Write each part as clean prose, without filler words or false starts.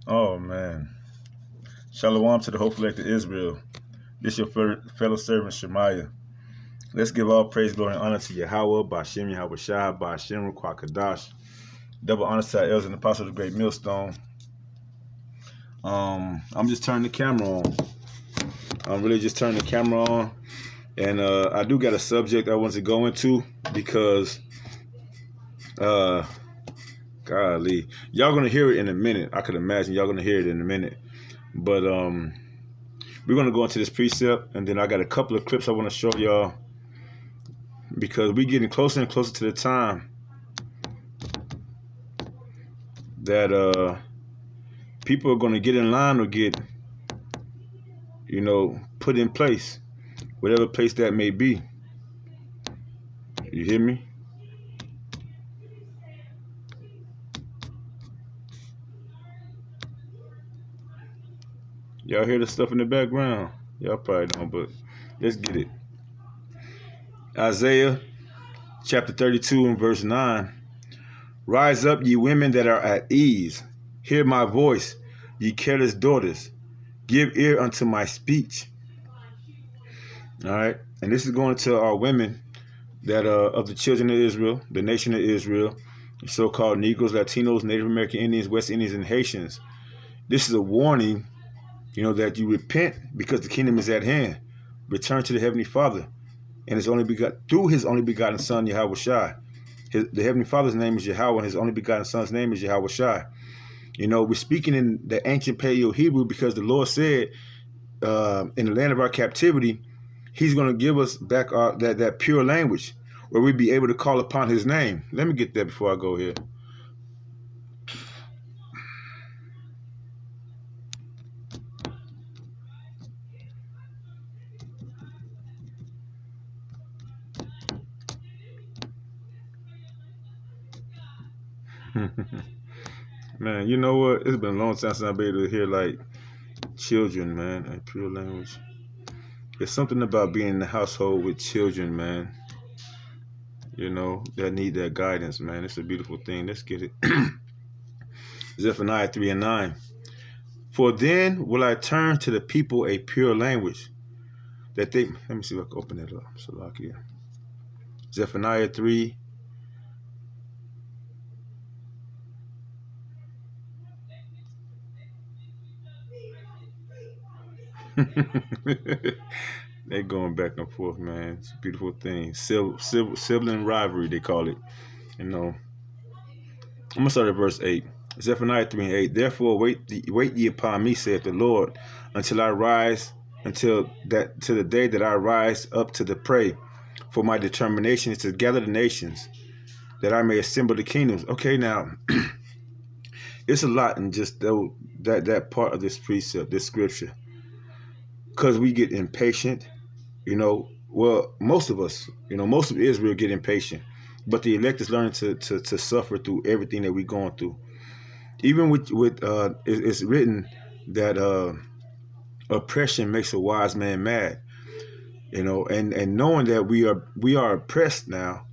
Oh man. Shalom to the whole elect of Israel. This your fellow servant Shemaiah. Let's give all praise, glory, and honor to Yahweh, Ba'ashem Yahweh Shai, Ba'ashem Ruach Kadash. Double honor to our elders and apostles of the great millstone. I'm just turning the camera on. I'm really just turning the camera on. And I do got a subject I want to go into because golly, y'all gonna hear it in a minute. I could imagine y'all gonna hear it in a minute. But we're gonna go into this precept, and then I got a couple of clips I want to show y'all because we're getting closer and closer to the time that people are gonna get in line or get, put in place, whatever place that may be. You hear me? Y'all hear the stuff in the background? Y'all probably don't, but let's get it. Isaiah chapter 32 and verse 9. Rise up, ye women that are at ease. Hear my voice, ye careless daughters. Give ear unto my speech. All right. And this is going to our women that of the children of Israel, the nation of Israel, so-called Negroes, Latinos, Native American Indians, West Indians, and Haitians. This is a warning, that you repent because the kingdom is at hand. Return to the Heavenly Father and through his only begotten Son, Yahweh Shai. The Heavenly Father's name is Yahweh, and his only begotten Son's name is Yahweh Shai. We're speaking in the ancient Paleo-Hebrew because the Lord said in the land of our captivity, he's going to give us back that pure language where we be able to call upon his name. Let me get that before I go here. Man, you know what? It's been a long time since I've been able to hear like children, man, and pure language. There's something about being in the household with children, man. That need that guidance, man. It's a beautiful thing. Let's get it. Zephaniah 3 and 9. For then will I turn to the people a pure language, that they. Let me see if I can open that up. Salakia. Zephaniah 3. They're going back and forth, man. It's a beautiful thing. Sibling rivalry, they call it. I'm gonna start at verse 8. Zephaniah 3 and 8. Therefore wait ye upon me, saith the Lord, until I rise, till the day that I rise up to the prey. For my determination is to gather the nations, that I may assemble the kingdoms. Okay, now it's a lot in just that part of this precept, this scripture. Because we get impatient, well, most of us, most of Israel get impatient, but the elect is learning to suffer through everything that we're going through. Even with it's written that oppression makes a wise man mad, and knowing that we are oppressed now,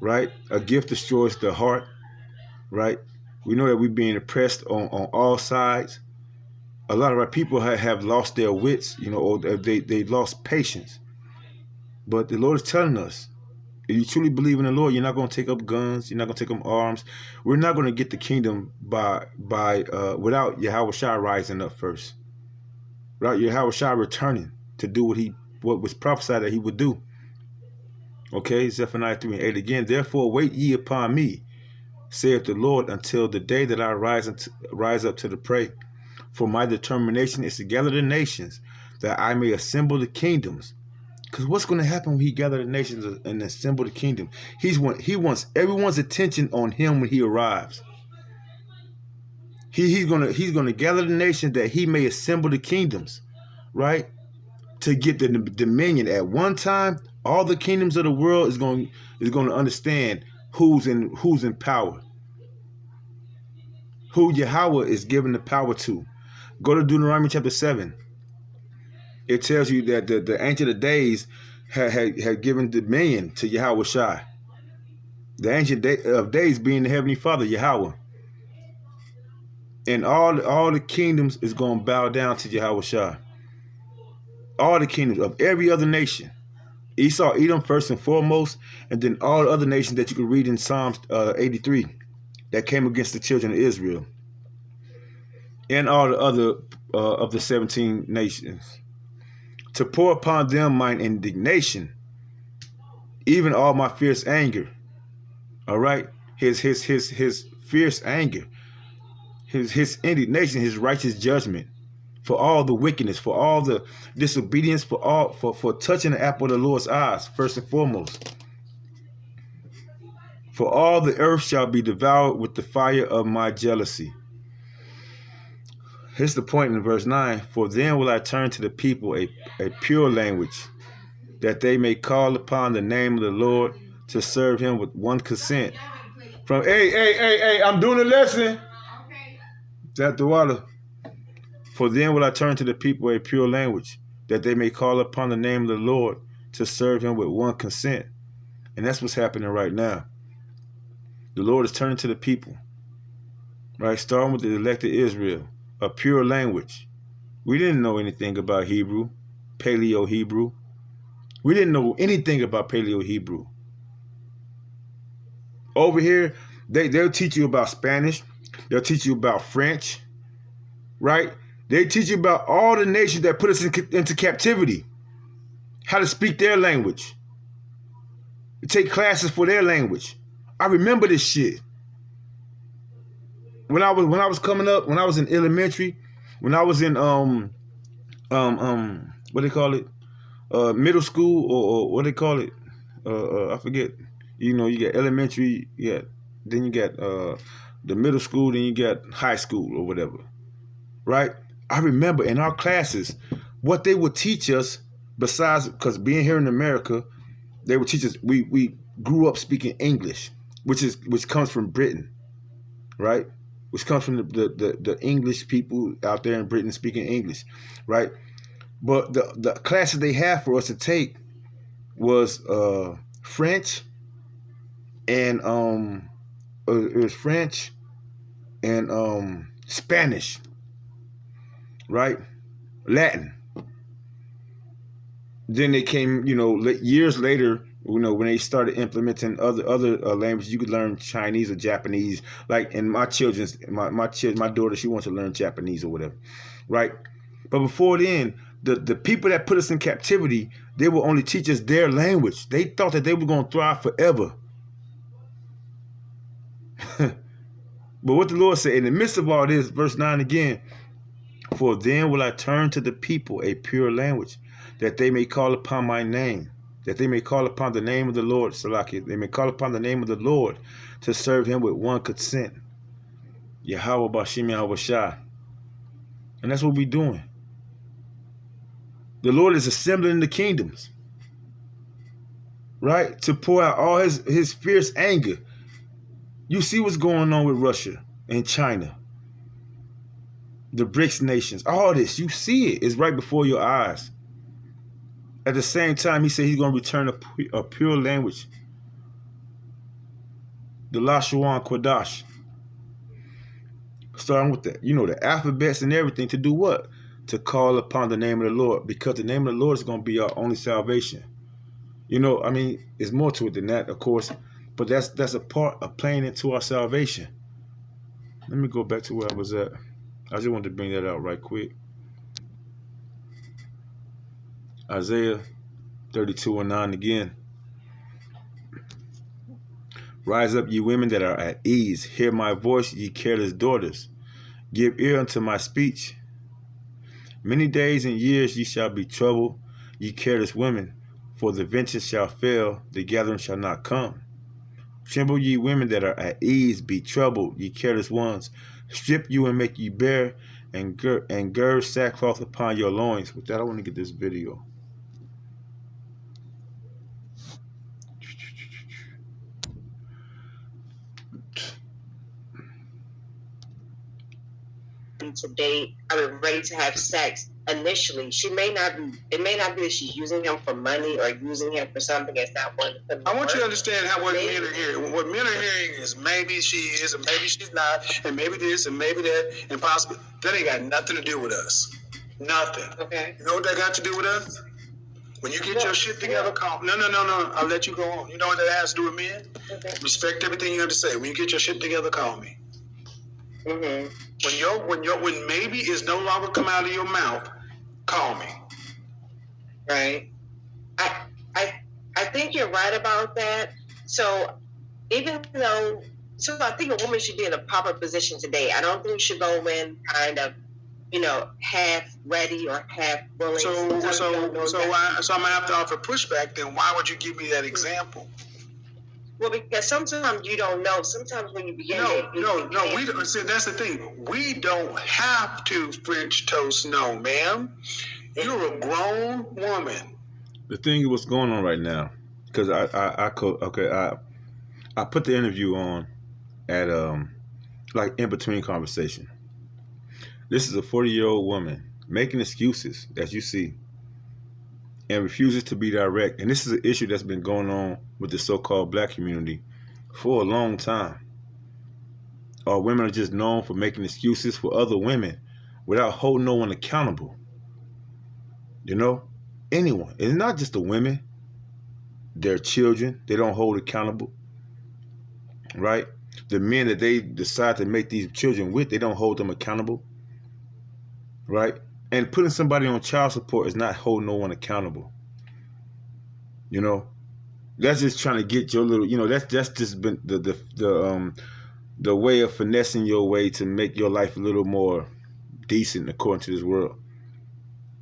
right? A gift destroys the heart, right? We know that we're being oppressed on all sides. A lot of our people have lost their wits, or they lost patience. But the Lord is telling us, if you truly believe in the Lord, you're not going to take up guns. You're not going to take up arms. We're not going to get the kingdom without Yahweh Shai rising up first. Right? Yahweh Shai returning to do what was prophesied that he would do. Okay, Zephaniah 3 and 8 again. Therefore wait ye upon me, saith the Lord, until the day that I rise up to the prey. For my determination is to gather the nations, that I may assemble the kingdoms. Because what's going to happen when he gathers the nations and assemble the kingdom? He wants everyone's attention on him when he arrives. He's gonna gather the nations that he may assemble the kingdoms, right? To get the dominion. At one time, all the kingdoms of the world is going to understand who's in power, who Yahweh is giving the power to. Go to Deuteronomy chapter 7. It tells you that the Ancient of Days had given dominion to Yahweh Shai. The Ancient of Days being the Heavenly Father, Yahweh. And all the kingdoms is going to bow down to Yahweh. All the kingdoms of every other nation. Esau, Edom first and foremost, and then all the other nations that you can read in Psalms 83 that came against the children of Israel, and all the other of the 17 nations, to pour upon them mine indignation, even all my fierce anger. All right, his fierce anger, his indignation, his righteous judgment, for all the wickedness, for all the disobedience, for touching the apple of the Lord's eyes, first and foremost. For all the earth shall be devoured with the fire of my jealousy. Here's the point in verse 9. For then will I turn to the people a pure language, that they may call upon the name of the Lord to serve him with one consent. From hey, I'm doing a lesson. Is that the water? For then will I turn to the people a pure language, that they may call upon the name of the Lord to serve him with one consent. And that's what's happening right now. The Lord is turning to the people, right? Starting with the elected Israel, a pure language. We didn't know anything about Hebrew, Paleo-Hebrew. We didn't know anything about Paleo-Hebrew. Over here, they'll teach you about Spanish. They'll teach you about French, right? They teach you about all the nations that put us into captivity, how to speak their language. They take classes for their language. I remember this shit. When I was coming up, when I was in elementary, when I was in what they call it, middle school, or what they call it, I forget. You know, you get elementary, then you get the middle school, then you get high school or whatever, right? I remember in our classes what they would teach us. Besides, because being here in America, they would teach us. We grew up speaking English, which comes from Britain, right? Which comes from the English people out there in Britain speaking English, right? But the classes they had for us to take was French, and it was French and Spanish, right? Latin. Then they came, years later, when they started implementing other languages. You could learn Chinese or Japanese. Like, and my daughter, she wants to learn Japanese or whatever, right? But before then, the people that put us in captivity, they will only teach us their language. They thought that they were going to thrive forever. But what the Lord said in the midst of all this, verse 9 again, for then will I turn to the people a pure language, that they may call upon my name, that they may call upon the name of the Lord, Salaki, they may call upon the name of the Lord to serve him with one consent. Yahweh Bashim Yahweh Shah. And that's what we're doing. The Lord is assembling the kingdoms, right? To pour out all his fierce anger. You see what's going on with Russia and China, the BRICS nations, all this. You see it. It's right before your eyes. At the same time, he said he's going to return a pure language, the Lashawan Kodash. Starting with the alphabets and everything, to do what? To call upon the name of the Lord, because the name of the Lord is going to be our only salvation. It's more to it than that, of course, but that's a part of playing into our salvation. Let me go back to where I was at. I just wanted to bring that out right quick. Isaiah 32:9 again. Rise up, ye women that are at ease. Hear my voice, ye careless daughters. Give ear unto my speech. Many days and years ye shall be troubled, ye careless women, for the vengeance shall fail, the gathering shall not come. Tremble, ye women that are at ease, be troubled, ye careless ones. Strip you and make you bare, and gird sackcloth upon your loins. With that, I want to get this video. To date, ready to have sex, initially. It may not be that she's using him for money or using him for something that's not one. I want you to understand what men are hearing. What men are hearing is maybe she is, and maybe she's not, and maybe this, and maybe that, and possibly. That ain't got nothing to do with us. Nothing. Okay. You know what that got to do with us? When you get your shit together, call. No. I'll let you go on. You know what that has to do with men? Okay. Respect everything you have to say. When you get your shit together, call me. Mm-hmm. When maybe is no longer come out of your mouth, call me. Right. I think you're right about that. So even though, I think a woman should be in a proper position today. I don't think she should go in kind of, half ready or half willing. So I'm gonna have to offer pushback. Then why would you give me that example? Well, because sometimes you don't know. Sometimes when you begin, no. We don't. See, that's the thing. We don't have to French toast. No, ma'am. You're a grown woman. The thing what's going on right now, because I put the interview on at like in between conversation. This is a 40-year-old woman making excuses, as you see, and refuses to be direct. And this is an issue that's been going on with the so-called black community for a long time. Our women are just known for making excuses for other women without holding no one accountable. Anyone. It's not just the women. Their children, they don't hold accountable. Right? The men that they decide to make these children with, they don't hold them accountable. Right? And putting somebody on child support is not holding no one accountable. That's just trying to get your little, that's just been the way of finessing your way to make your life a little more decent according to this world.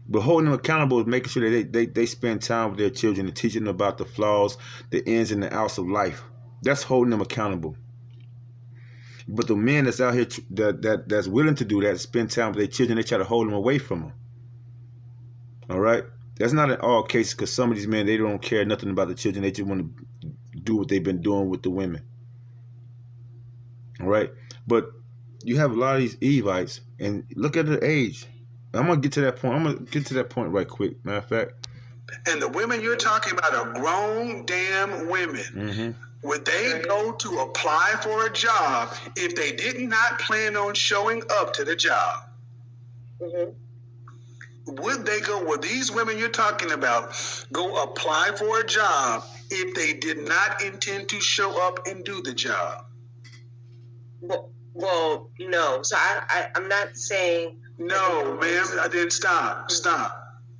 But holding them accountable is making sure that they spend time with their children and teaching them about the flaws, the ins and the outs of life. That's holding them accountable. But the men that's out here that's willing to do that, spend time with their children, they try to hold them away from them. All right? That's not in all cases, because some of these men, they don't care nothing about the children. They just want to do what they've been doing with the women. All right? But you have a lot of these Evites, and look at their age. I'm going to get to that point. I'm going to get to that point right quick, matter of fact. And the women you're talking about are grown damn women. Mm-hmm. Would they go to apply for a job if they did not plan on showing up to the job? Mm-hmm. Would these women you're talking about go apply for a job if they did not intend to show up and do the job? Well, no. So I'm not saying. No, ma'am. I didn't stop.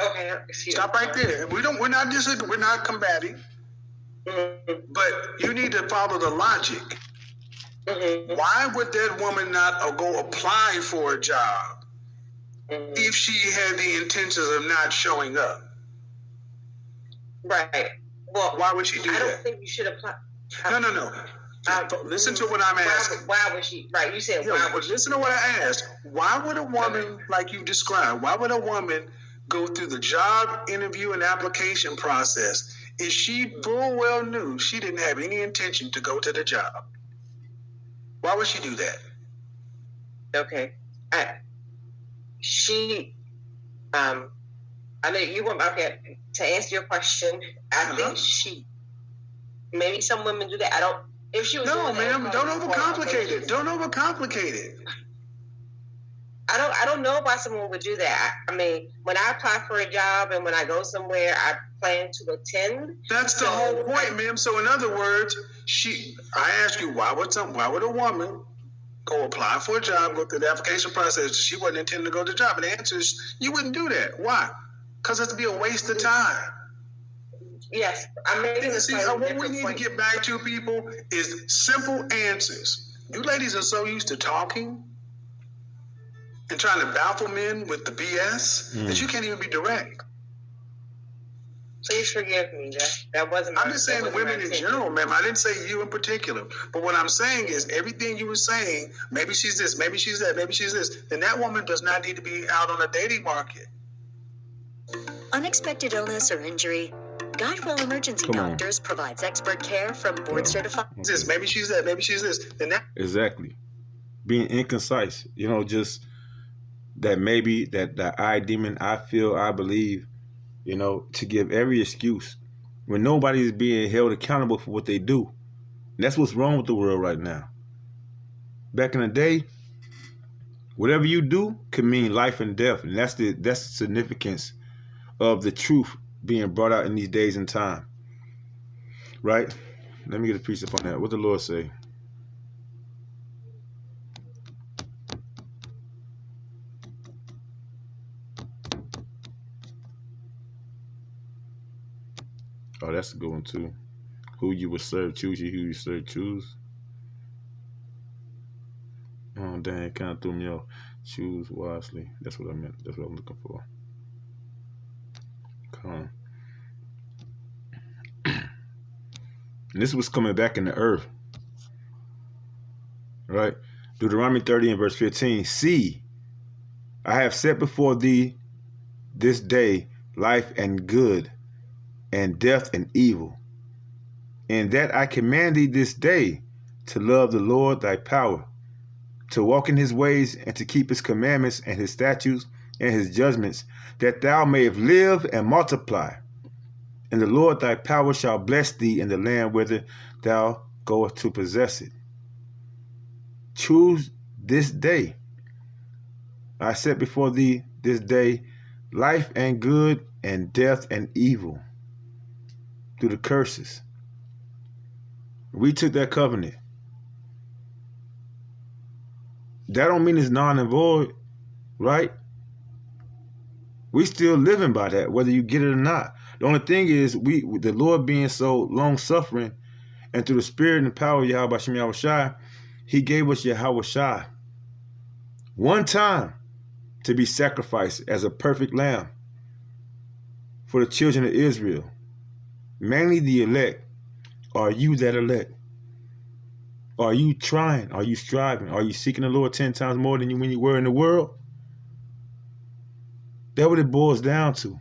Okay. Stop right there. We're not combating. Mm-hmm. But you need to follow the logic. Mm-hmm. Why would that woman not go apply for a job? Mm-hmm. If she had the intentions of not showing up? Right. Well, why would she do that? I don't think you should apply. No. Listen to what I'm asking. Why would she? Right. You said why would she? Listen to what I asked. Why would a woman, like you described, why would a woman go through the job interview and application process if she full well knew she didn't have any intention to go to the job? Why would she do that? Okay. I know you want, okay, to answer your question, I think maybe some women do that. If she was no, ma'am, don't overcomplicate it. Don't overcomplicate it. I don't know why someone would do that. I mean, when I apply for a job and when I go somewhere, I plan to attend. That's the whole point, ma'am. So in other words, I ask you, why would a woman go apply for a job, go through the application process? She wasn't intending to go to the job. And the answer is, you wouldn't do that. Why? Because it's to be a waste of time. Yes, I'm making this. See, what we need to get back to, people, is simple answers. You ladies are so used to talking and trying to baffle men with the BS that you can't even be direct. Please forgive me. That wasn't. I'm just saying women in general, ma'am. I didn't say you in particular. But what I'm saying is everything you were saying, maybe she's this, maybe she's that, maybe she's this, then that woman does not need to be out on the dating market. Unexpected illness or injury. Guidewell Emergency Doctors provides expert care from board certified. Maybe she's that, maybe she's this. Then that. Exactly. Being inconcise, just that maybe that I demon, I feel, I believe, you know, to give every excuse when nobody is being held accountable for what they do. And that's what's wrong with the world right now. Back in the day, whatever you do could mean life and death, and that's the significance of the truth being brought out in these days and time. Right? Let me get a precept on that. What the Lord say? Oh, that's a good one too. Who you would serve, choose you. Who you serve, choose. Oh, dang, it kind of threw me off. Choose wisely. That's what I meant. That's what I'm looking for. Come on. And this was coming back in the earth. Right? Deuteronomy 30 and verse 15. See, I have set before thee this day life and good, and death and evil. And that I command thee this day to love the Lord thy power, to walk in his ways, and to keep his commandments and his statutes and his judgments, that thou mayest live and multiply. And the Lord thy power shall bless thee in the land whither thou goest to possess it. Choose this day. I set before thee this day life and good, and death and evil, through the curses. We took that covenant. That don't mean it's non and void, right? We still living by that, whether you get it or not. The only thing is, the Lord being so long suffering, and through the spirit and power of Yahweh Shem Yahweh Shai, he gave us Yahweh Shai one time to be sacrificed as a perfect lamb for the children of Israel, mainly the elect. Are you that elect? Are you trying? Are you striving? Are you seeking the Lord 10 times more than when you were in the world? That's what it boils down to.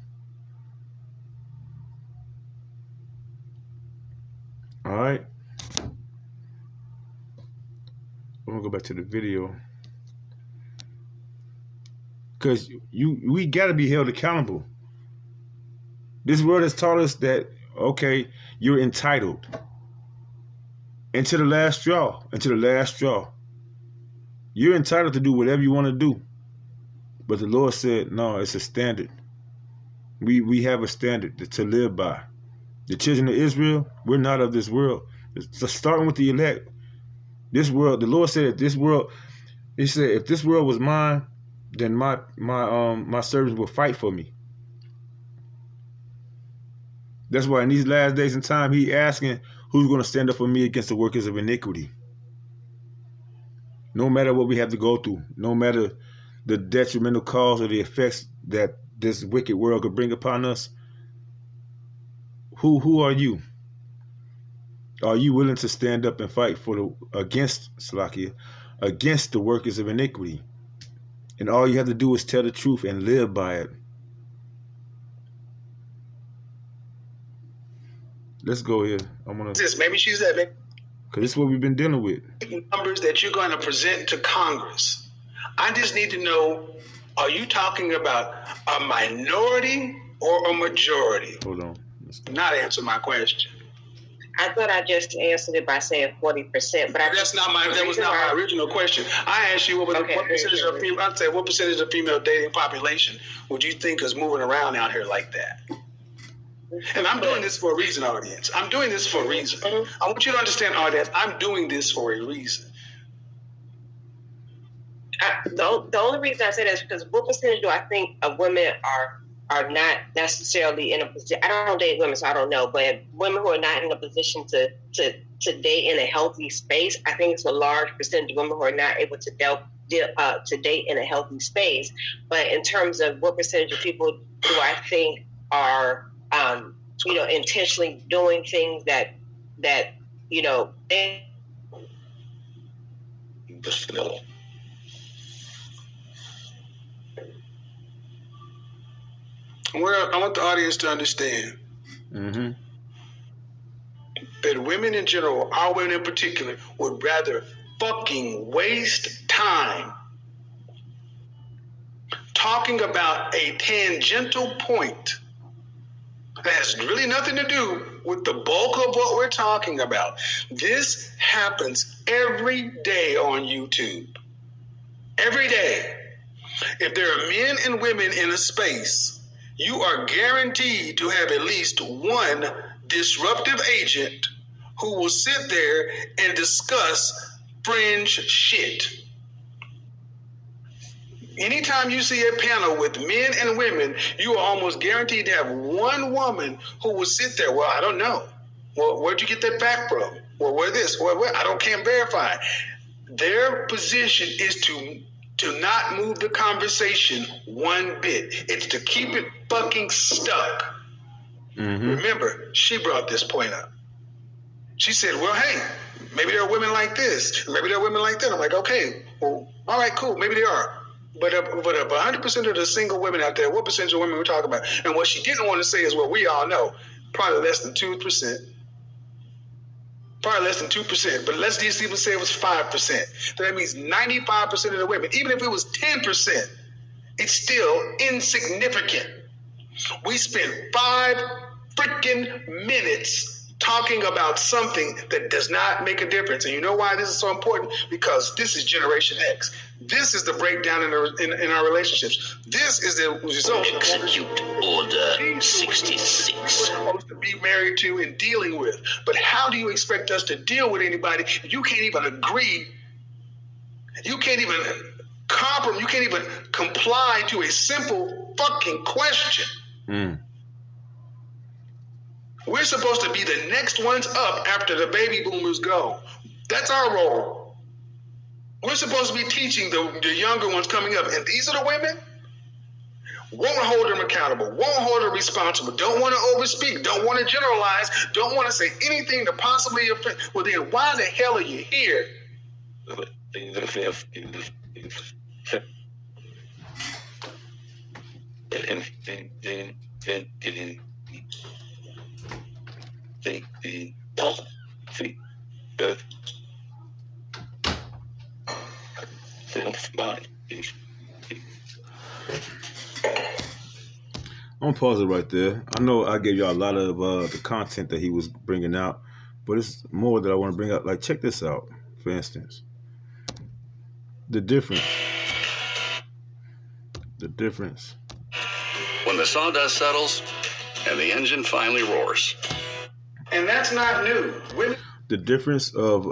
All right. I'm gonna go back to the video, because we gotta be held accountable. This world has taught us that, okay, you're entitled. Until the last straw. Until the last straw. You're entitled to do whatever you want to do. But the Lord said, no, it's a standard. We have a standard to live by. The children of Israel, we're not of this world. So starting with the elect. This world, the Lord said, this world, he said, if this world was mine, then my servants will fight for me. That's why in these last days and time, he asking, who's going to stand up for me against the workers of iniquity? No matter what we have to go through, no matter the detrimental cause or the effects that this wicked world could bring upon us, who are you? Are you willing to stand up and fight against the workers of iniquity? And all you have to do is tell the truth and live by it. Let's go here. Maybe she's that. Because this is what we've been dealing with. Numbers that you're going to present to Congress. I just need to know, are you talking about a minority or a majority? Hold on. Not answer my question. I thought I just answered it by saying 40%, but that was not my original question. I asked you what percentage of people. I'd say what percentage of female dating population would you think is moving around out here like that? And I'm doing this for a reason, audience. I'm doing this for a reason. I want you to understand, audience, I'm doing this for a reason. The only reason I say that is because what percentage do I think of women are not necessarily in a position? I don't date women, so I don't know. But women who are not in a position to date in a healthy space, I think it's a large percentage of women who are not able to date in a healthy space. But in terms of what percentage of people do I think are intentionally doing things that they I want the audience to understand that women in general, our women in particular, would rather fucking waste time talking about a tangential point that has really nothing to do with the bulk of what we're talking about. This happens every day on YouTube. Every day. If there are men and women in a space, you are guaranteed to have at least one disruptive agent who will sit there and discuss fringe shit. Anytime you see a panel with men and women, you are almost guaranteed to have one woman who will sit there. Well, I don't know. Well, where'd you get that fact from? Well, where this? Well, where? I can't verify. Their position is to not move the conversation one bit. It's to keep it fucking stuck. Mm-hmm. Remember, she brought this point up. She said, well, hey, maybe there are women like this. Maybe there are women like that. I'm like, okay, well, all right, cool. Maybe there are. But 100% of the single women out there, what percentage of women we're talking about? And what she didn't want to say is what we all know, probably less than 2%. Probably less than 2%, but let's just even say it was 5%. So that means 95% of the women, even if it was 10%, it's still insignificant. We spent 5 freaking minutes talking about something that does not make a difference. And you know why this is so important? Because this is Generation X. This is the breakdown in our relationships. This is the result. Execute Order 66. We're supposed to be married to and dealing with. But how do you expect us to deal with anybody if you can't even agree? You can't even compromise. You can't even comply to a simple fucking question. We're supposed to be the next ones up after the baby boomers go. That's our role. We're supposed to be teaching the younger ones coming up. And these are the women? Won't hold them accountable. Won't hold them responsible. Don't want to overspeak. Don't want to generalize. Don't want to say anything to possibly offend. Well, then why the hell are you here? I'm gonna pause it right there. I know I gave y'all a lot of the content that he was bringing out, but it's more that I want to bring out. Like, check this out, for instance. The difference. When the sawdust settles and the engine finally roars. And that's not new. The difference of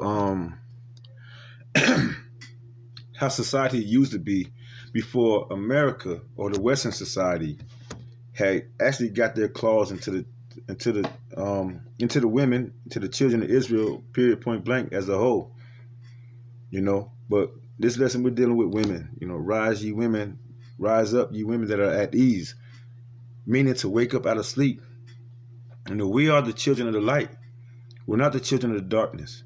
how society used to be before America or the Western society had actually got their claws into the women, into the children of Israel, period, point blank, as a whole. You know, but this lesson we're dealing with women. You know, rise ye women, rise up ye women that are at ease, meaning to wake up out of sleep. You know, we are the children of the light. We're not the children of the darkness.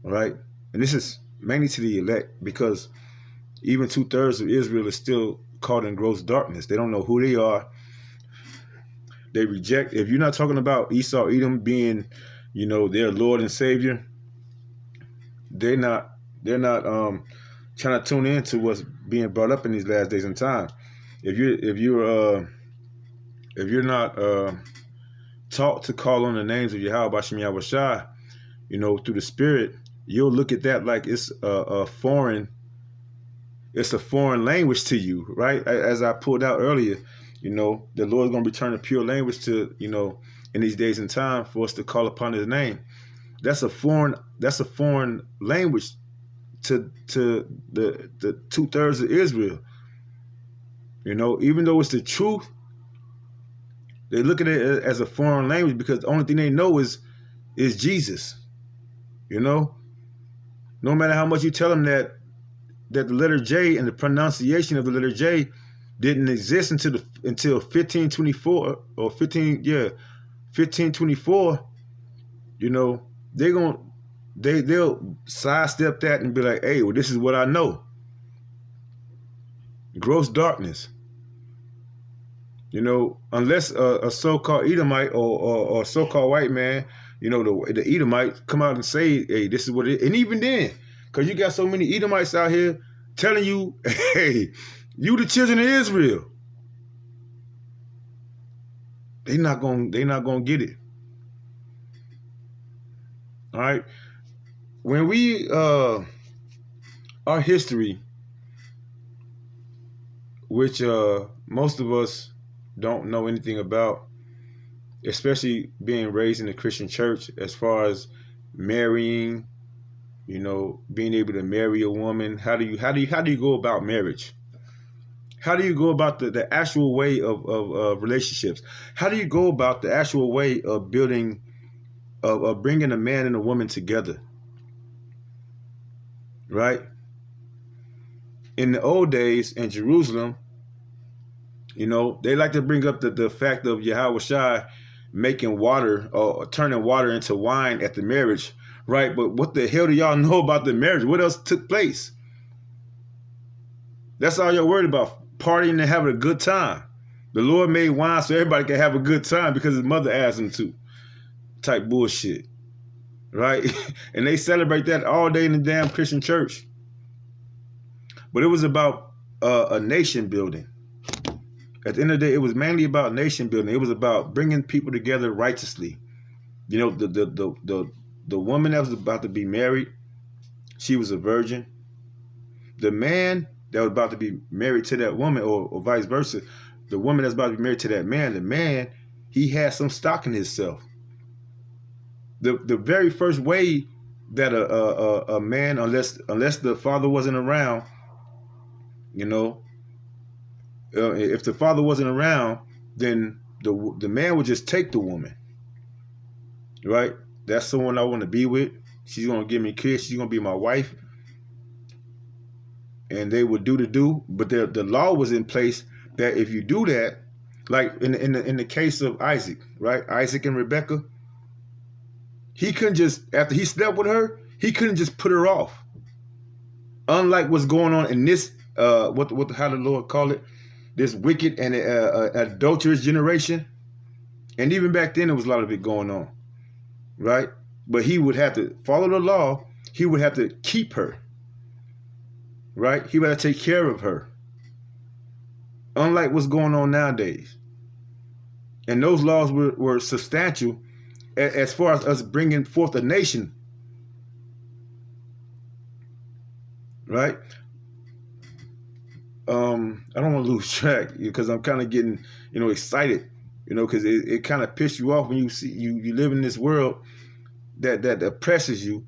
All right, and this is mainly to the elect, because even 2/3 of Israel is still caught in gross darkness. They don't know who they are. They reject. If you're not talking about Esau, Edom being, you know, their Lord and Savior, they're not trying to tune in to what's being brought up in these last days and time. If you're not taught to call on the names of Yahweh Bashem Yahweh Shai, you know, through the Spirit, you'll look at that like it's a foreign language to you, right? As I pulled out earlier, you know, the Lord's going to return a pure language to, you know, in these days and time for us to call upon His name. That's a foreign language to the 2/3 of Israel. You know, even though it's the truth, they look at it as a foreign language because the only thing they know is Jesus. You know, no matter how much you tell them that the letter J and the pronunciation of the letter J didn't exist until 1524 or 1524, you know, they'll sidestep that and be like, hey, well, this is what I know. Gross darkness. You know, unless a so-called Edomite or a so-called white man, you know, the Edomite come out and say, hey, this is what it is. And even then, because you got so many Edomites out here telling you, hey, You the children of Israel. They not gonna get it. All right. When we our history, which most of us don't know anything about, especially being raised in the Christian church, as far as marrying, you know, being able to marry a woman. How do you go about marriage? How do you go about the actual way of relationships? How do you go about the actual way of building, of bringing a man and a woman together? Right? In the old days in Jerusalem, you know, they like to bring up the fact of Yahweh Shai making water or turning water into wine at the marriage, right? But what the hell do y'all know about the marriage? What else took place? That's all you're worried about, partying and having a good time. The Lord made wine so everybody can have a good time because his mother asked him to. Type bullshit, right? And they celebrate that all day in the damn Christian church. But it was about a nation building. At the end of the day, it was mainly about nation building. It was about bringing people together righteously. You know, the woman that was about to be married, she was a virgin. The man that was about to be married to that woman, or vice versa, the woman that's about to be married to that man, the man, he had some stock in himself. The very first way that a man, unless the father wasn't around, you know, if the father wasn't around, then the man would just take the woman, right? That's someone I want to be with. She's gonna give me kids. She's gonna be my wife, and they would do the do. But the law was in place that if you do that, like in the case of Isaac, right? Isaac and Rebekah, he couldn't just, after he slept with her, he couldn't just put her off. Unlike what's going on in this, how the Lord call it, this wicked and adulterous generation. And even back then, there was a lot of it going on, right? But he would have to follow the law. He would have to keep her, right? He would have to take care of her. Unlike what's going on nowadays. And those laws were substantial as far as us bringing forth a nation, right? I don't want to lose track because I'm kind of getting, you know, excited, you know, because it kind of pisses you off when you see you live in this world that oppresses you,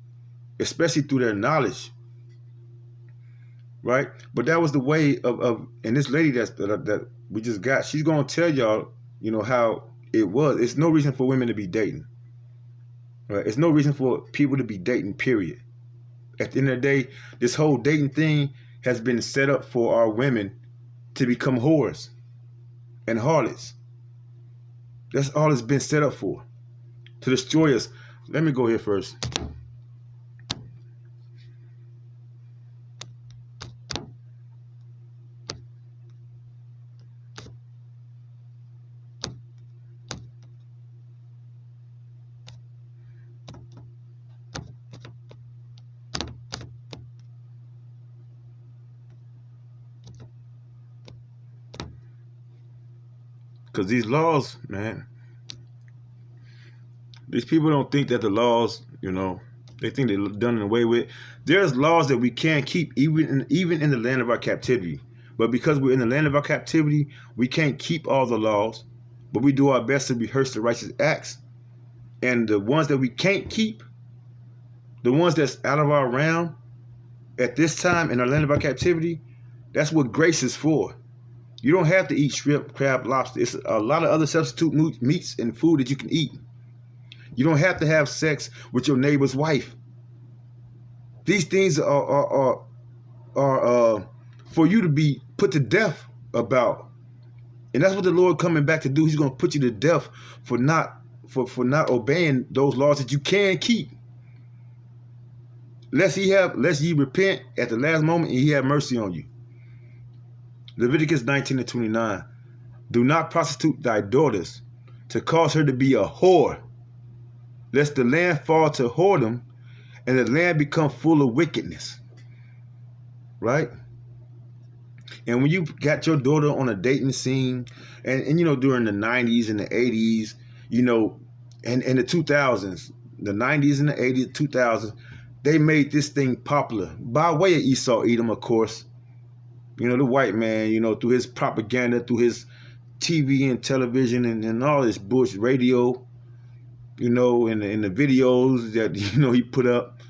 especially through their knowledge, right? But that was the way of and this lady that we just got, she's gonna tell y'all, you know, how it was. It's no reason for women to be dating, right? It's no reason for people to be dating, period. At the end of the day, this whole dating thing has been set up for our women to become whores and harlots. That's all it's been set up for, to destroy us. Let me go here first. Because these laws, man, these people don't think that the laws, you know, they think they're done away with. There's laws that we can't keep even in the land of our captivity. But because we're in the land of our captivity, we can't keep all the laws. But we do our best to rehearse the righteous acts. And the ones that we can't keep, the ones that's out of our realm at this time in our land of our captivity, that's what grace is for. You don't have to eat shrimp, crab, lobster. It's a lot of other substitute meats and food that you can eat. You don't have to have sex with your neighbor's wife. These things are for you to be put to death about. And that's what the Lord coming back to do. He's going to put you to death for not obeying those laws that you can keep. Lest ye repent at the last moment and he have mercy on you. Leviticus 19:29. Do not prostitute thy daughters to cause her to be a whore, lest the land fall to whoredom and the land become full of wickedness. Right? And when you got your daughter on a dating scene, and you know, during the 90s and the 80s, you know, and the 2000s, the 90s and the 80s, 2000s, they made this thing popular by way of Esau Edom, of course. You know, the white man, you know, through his propaganda, through his TV and television and all this bullshit, radio, you know, and the videos that, you know, he put up.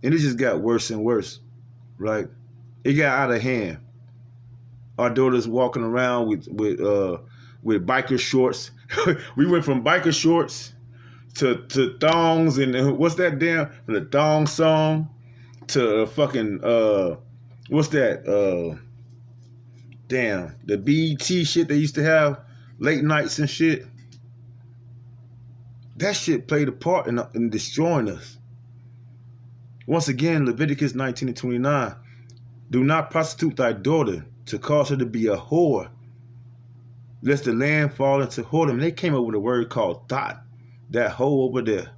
And it just got worse and worse, right? It got out of hand. Our daughter's walking around with biker shorts. We went from biker shorts to thongs and what's that damn, from the thong song to fucking what's that damn, the BET shit they used to have late nights and shit. That shit played a part in destroying us. Once again, Leviticus 19:29, do not prostitute thy daughter to cause her to be a whore, lest the land fall into whoredom. And they came up with a word called thought, that hole over there.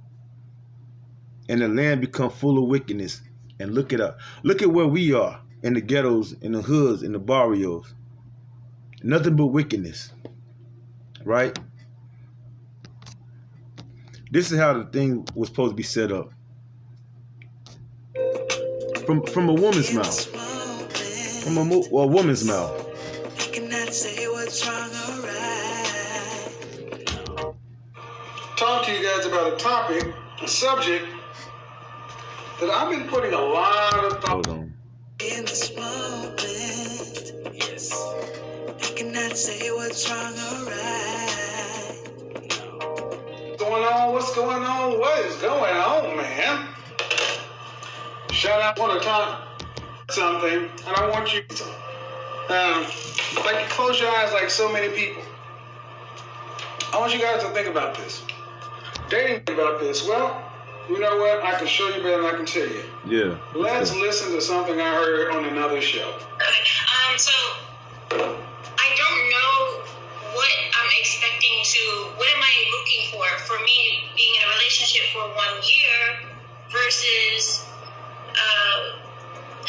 And the land become full of wickedness. And look it up. Look at where we are, in the ghettos, in the hoods, in the barrios. Nothing but wickedness, right? This is how the thing was supposed to be set up. From a woman's mouth. From a woman's mouth. I cannot say what's wrong or right. Talk to you guys about a topic, a subject that I've been putting a lot of thought. Hold on. In this moment, yes, I cannot say what's wrong or right. Going on? What's going on? What is going on, man? Shout out one time something, and I want you to like close your eyes like so many people. I want you guys to think about this. Dating about this. Well, you know what? I can show you better than I can tell you. Yeah. Let's listen to something I heard on another show. Okay. So I don't know what I'm expecting to. What am I looking for? For me being in a relationship for 1 year versus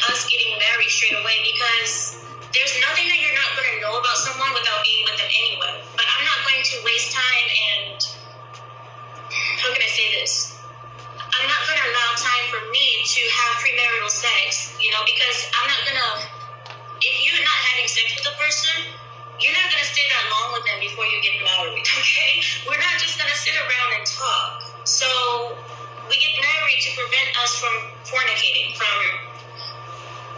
us getting married straight away, because there's nothing that you're not going to know about someone without being with them anyway. But I'm not going to waste time and, how can I say this? I'm not going to allow time for me to have premarital sex, you know, because I'm not going to, if you're not having sex with a person, you're not going to stay that long with them before you get married, okay? We're not just going to sit around and talk. So we get married to prevent us from fornicating, from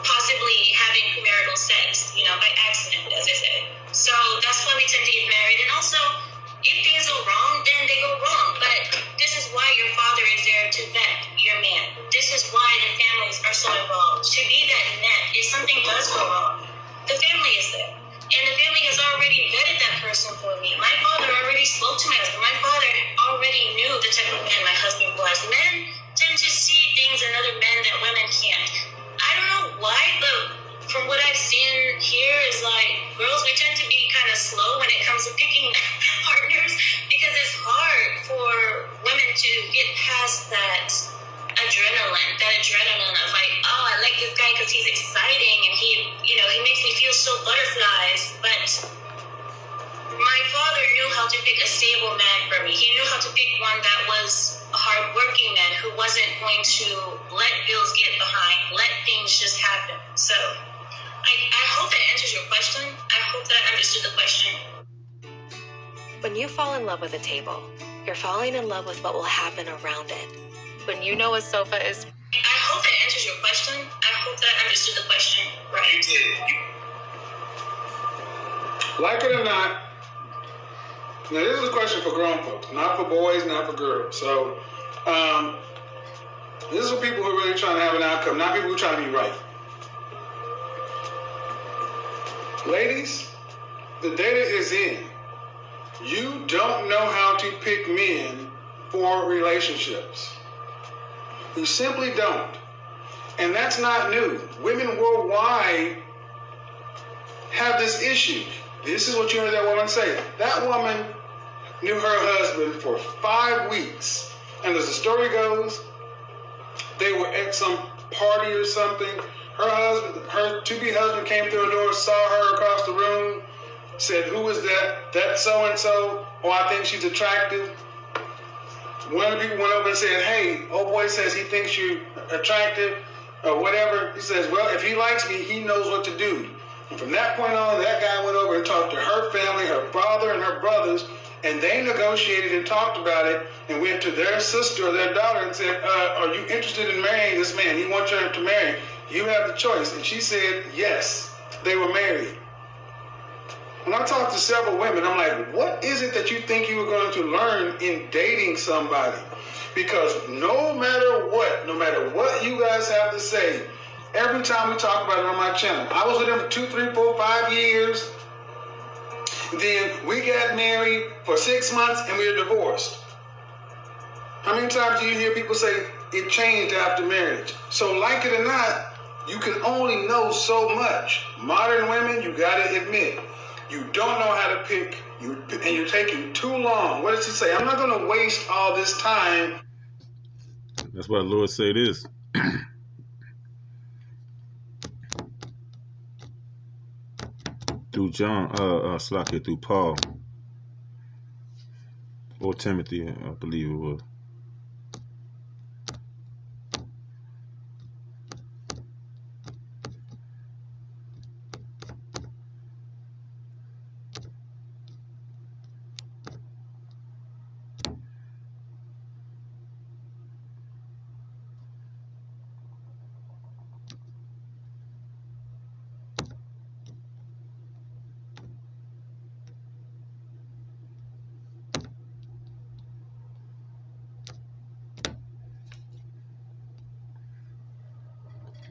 possibly having premarital sex, you know, by accident, as I say. So that's why we tend to get married. And also, if things go wrong, then they go wrong. But this is why your father is there to vet your man. This is why the families are so involved. To be that net, if something does go wrong, the family is there. And the family has already vetted that person for me. My father already spoke to my husband. My father already knew the type of man my husband was. Men tend to see things in other men that women can't. I don't know why, but from what I've seen here is like, girls, we tend to be kind of slow when it comes to picking partners, because it's hard for women to get past that adrenaline of like, oh, I like this guy because he's exciting and he makes me feel so butterflies. But my father knew how to pick a stable man for me. He knew how to pick one that was a hardworking man who wasn't going to let bills get behind, let things just happen. So I hope that answers your question. I hope that I understood the question. When you fall in love with a table, you're falling in love with what will happen around it. When you know a sofa is... I hope that answers your question. I hope that I understood the question right. You did. Like it or not, now this is a question for grown folks, not for boys, not for girls. So this is for people who are really trying to have an outcome, not people who are trying to be right. Ladies, the data is in. You don't know how to pick men for relationships. You simply don't. And that's not new. Women worldwide have this issue. This is what you heard that woman say. That woman knew her husband for 5 weeks. And as the story goes, they were at some party or something. Her to-be husband came through the door, saw her across the room, said, "Who is that? That's so-and-so. Oh, I think she's attractive." One of the people went over and said, "Hey, old boy says he thinks you're attractive or whatever." He says, "Well, if he likes me, he knows what to do." And from that point on, that guy went over and talked to her family, her father and her brothers, and they negotiated and talked about it and went to their sister or their daughter and said, "Are you interested in marrying this man? He wants her to marry. You have the choice." And she said, yes. They were married. When I talked to several women, I'm like, what is it that you think you were going to learn in dating somebody? Because no matter what you guys have to say, every time we talk about it on my channel, I was with him for 2, 3, 4, 5 years. Then we got married for 6 months and we were divorced. How many times do you hear people say it changed after marriage? So like it or not, you can only know so much. Modern women, you gotta admit, you don't know how to pick, and you're taking too long. What does he say? I'm not gonna waste all this time. That's why the Lord say this. Through John, through Paul or Timothy, I believe it was.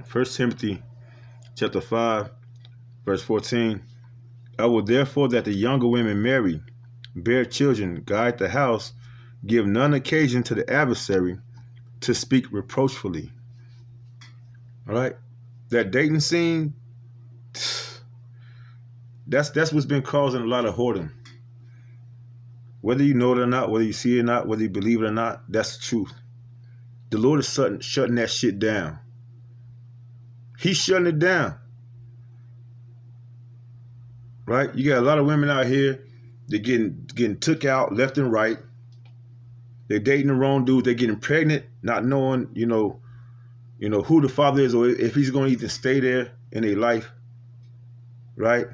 First Timothy chapter 5, verse 14. I will therefore that the younger women marry, bear children, guide the house, give none occasion to the adversary to speak reproachfully. All right? That dating scene, that's what's been causing a lot of whoredom. Whether you know it or not, whether you see it or not, whether you believe it or not, that's the truth. The Lord is shutting that shit down. He's shutting it down. Right? You got a lot of women out here, they're getting took out left and right. They're dating the wrong dude. They're getting pregnant, not knowing, you know who the father is or if he's going to even stay there in their life. Right?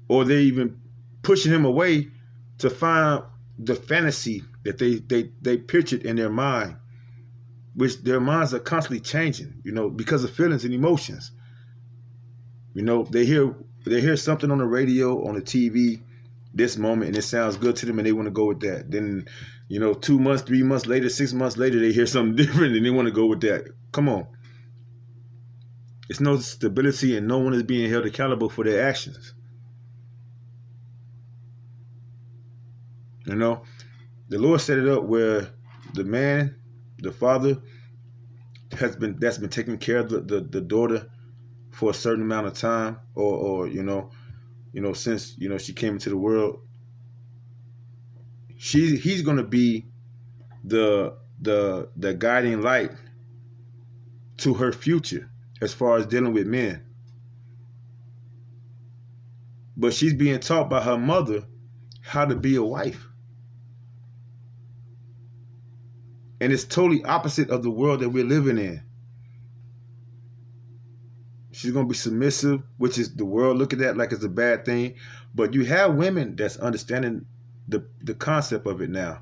Or they're even pushing him away to find the fantasy that they pictured in their mind, which their minds are constantly changing, because of feelings and emotions. They hear something on the radio, on the TV, this moment, and it sounds good to them, and they want to go with that. Then, 2 months, 3 months later, 6 months later, they hear something different, and they want to go with that. Come on. It's no stability, and no one is being held accountable for their actions. The Lord set it up where the man, the father, that's been taking care of the daughter for a certain amount of time, or since she came into the world. He's gonna be the guiding light to her future as far as dealing with men. But she's being taught by her mother how to be a wife. And it's totally opposite of the world that we're living in. She's going to be submissive, which is the world look at that like it's a bad thing. But you have women that's understanding the concept of it now.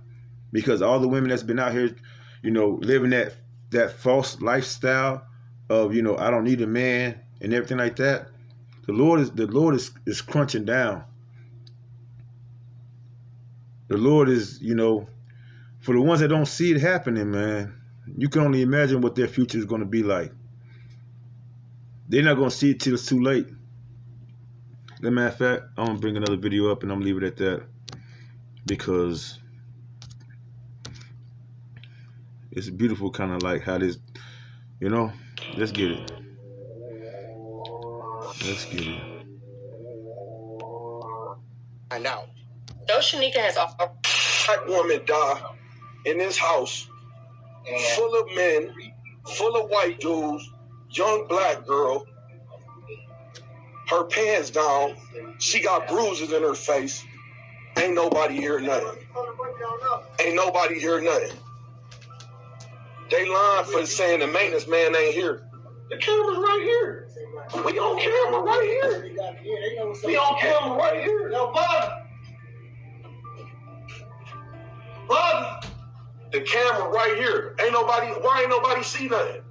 Because all the women that's been out here, living that false lifestyle of, I don't need a man and everything like that. The Lord is crunching down. The Lord is, for the ones that don't see it happening, man, you can only imagine what their future is going to be like. They're not going to see it till it's too late. As a matter of fact, I'm going to bring another video up and I'm going to leave it at that. Because it's beautiful, kind of like how this, let's get it. Let's get it. Find out. Though Shanika has a black woman die in this house full of men, full of white dudes, young black girl, her pants down, she got bruises in her face. Ain't nobody hear nothing. Ain't nobody hear nothing. They lying for saying the maintenance man ain't here. The camera's right here. We on camera right here. We on camera right here. Yo, Bobby. Bobby. The camera right here. Why ain't nobody see nothing?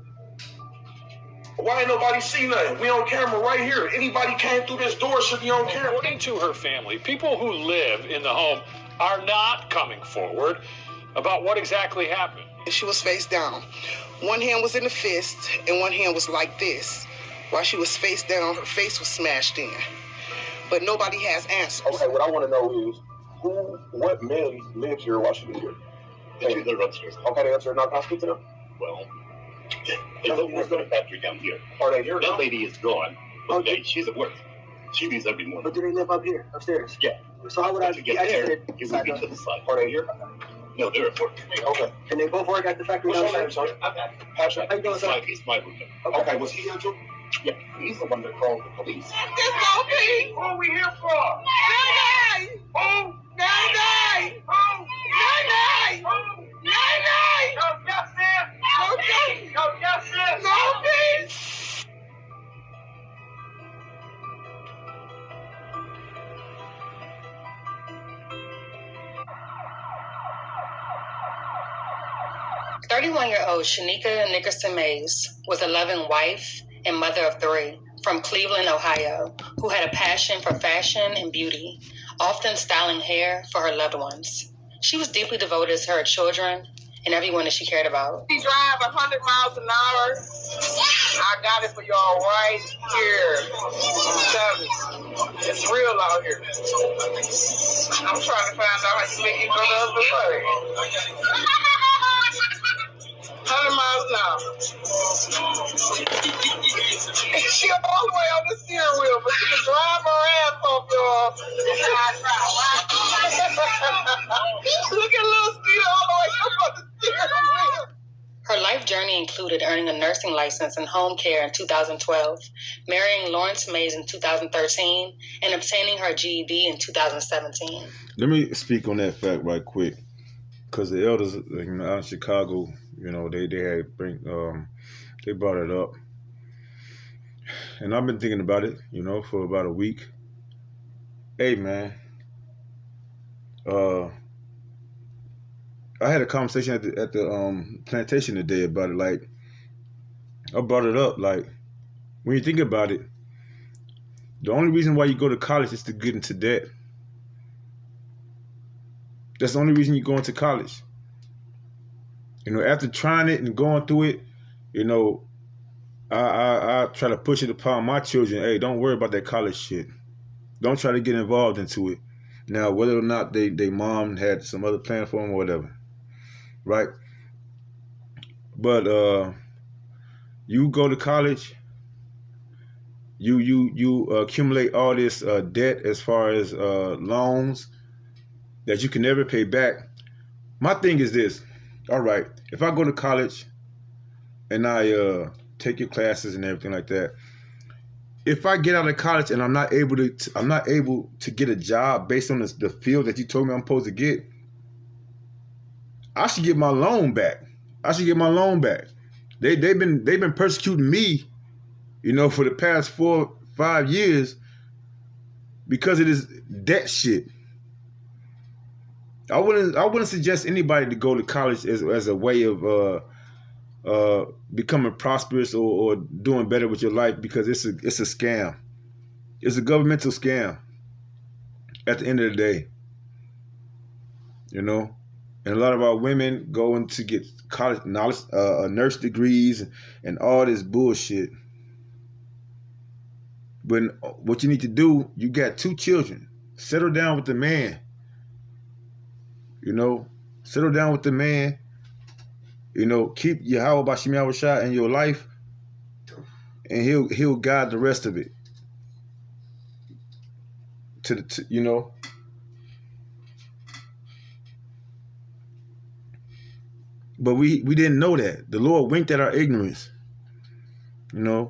Why ain't nobody see nothing? We on camera right here. Anybody came through this door should be on camera. According to her family, people who live in the home are not coming forward about what exactly happened. She was face down. One hand was in a fist and one hand was like this. While she was face down, her face was smashed in. But nobody has answers. Okay, what I want to know is what men lived here while she was here? The two that are upstairs. Okay, the answer not speak to them. Well, there's a work factory down here. Are they here? That lady is gone. Okay, she's at work. She leaves every morning. But do they live up here, upstairs? Yeah. So how would I get there? It would be to the side. Are they here? No, they're at work. Okay. And they both work at the factory What's your name, downstairs? son? Patrick. How you doing, sir? It's my room. Okay, was he here too? Yeah, he's the one that called the police. Who are we here for? Nay-nay! Who? Nay-nay! Who? Nay-nay! Who? Nay-nay! No justice! No justice! No justice! No peace! "31-year-old Shanika Nickerson Mays was a loving wife and mother of 3 from Cleveland, Ohio, who had a passion for fashion and beauty, often styling hair for her loved ones. She was deeply devoted to her children and everyone that she cared about. She drive 100 miles an hour. I got it for y'all right here. It's real out here. I'm trying to find out how you make it go the other way. 100 miles an hour. She all the way on the steering wheel, but she can drive her ass off, y'all. Look at little Skeeter all the way up on the steering wheel. Her life journey included earning a nursing license in home care in 2012, marrying Lawrence Mays in 2013, and obtaining her GED in 2017. Let me speak on that fact right quick, because the elders, out in Chicago, they brought it up, and I've been thinking about it, for about a week. Hey, man, I had a conversation at the plantation today about it. Like, I brought it up. Like, when you think about it, the only reason why you go to college is to get into debt. That's the only reason you go into college. After trying it and going through it, I try to push it upon my children. Hey, don't worry about that college shit. Don't try to get involved into it. Now, whether or not they mom had some other plan for them or whatever, right? But you go to college, you accumulate all this debt as far as loans that you can never pay back. My thing is this. All right, if I go to college and I take your classes and everything like that, if I get out of college and I'm not able to get a job based on the field that you told me I'm supposed to get, I should get my loan back. They've been persecuting me, for the past 4 or 5 years because of this debt shit. I wouldn't suggest anybody to go to college as a way of becoming prosperous or doing better with your life, because it's a scam. It's a governmental scam at the end of the day. And a lot of our women going to get college knowledge, nurse degrees and all this bullshit. But what you need to do, you got 2 children. Settle down with the man. Settle down with the man. Keep Yahweh Bashim Yahushua in your life, and he'll guide the rest of it. But we didn't know that. The Lord winked at our ignorance, you know.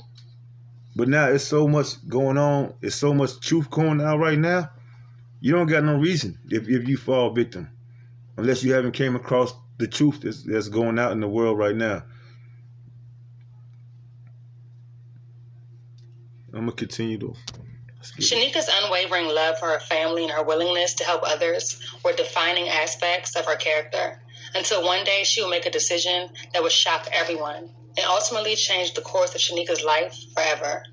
But now it's so much going on. It's so much truth going out right now. You don't got no reason if you fall victim, unless you haven't came across the truth that's going out in the world right now. I'm going to continue to. Shanika's unwavering love for her family and her willingness to help others were defining aspects of her character, until one day she would make a decision that would shock everyone and ultimately change the course of Shanika's life forever.